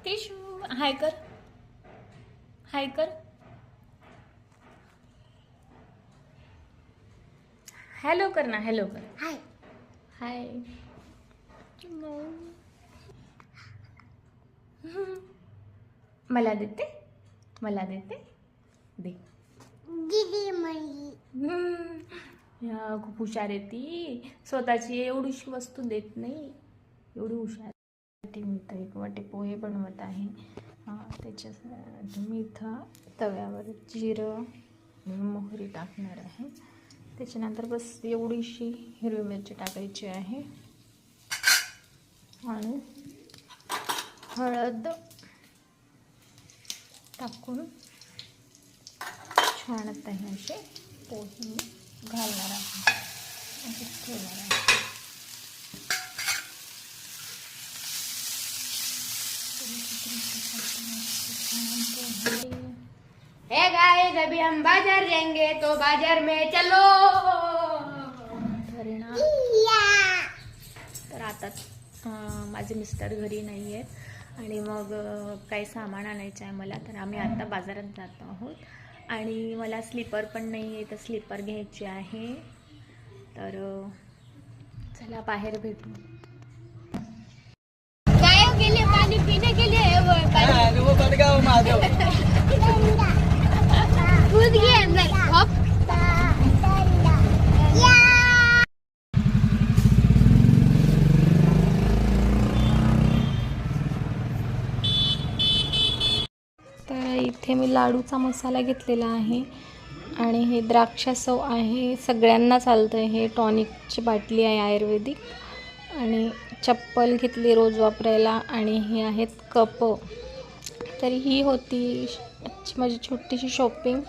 Tissue हाय कर, हाय कर, hello कर ना, हॅलो कर, हाय हाय. मला देते, मला देते, दे दीदी म्हणली. खूप हुशार आहे ती, स्वतःची एवढीशी वस्तू देत नाही, एवढी हुशार. मी इथं एक वाटी पोहे बनवत आहे. त्याच्यासाठी मी इथं तव्यावर जिरं आणि मोहरी टाकणार आहे. त्याच्यानंतर बस एवढीशी हिरवी मिरची टाकायची आहे आणि हळद टाकून छान आता हे असे पोहे घालणार आहे, असे ठेवणार आहे. हे गाइस, अभी हम बाजार जाएंगे तो बाजार में चलो. तर आता माझे मिस्टर घरी नाही आहेत आणि मग काही सामान आणायचं आहे मला, तर आम्ही आता बाजारात जातो आहोत आणि मला स्लीपर पण नाही आहे, तर स्लीपर घ्यायचे आहे. तर चला बाहेर भेटू. गायों के लिए पानी पीने के लिए है वो पानी. वो बड़गांव महादेव. कूद गए अंदर. हॉप. तर इथे मी लाडूचा मसाला घेतलेला आहे आणि हे द्राक्षासव आहे, सगळ्यांना चालतं. हे टॉनिकची बाटली आहे आयुर्वेदिक, आणि चप्पल घेतली रोज वापरायला, आणि हे आहेत कप. तर ही होती माझी छोटीशी शॉपिंग.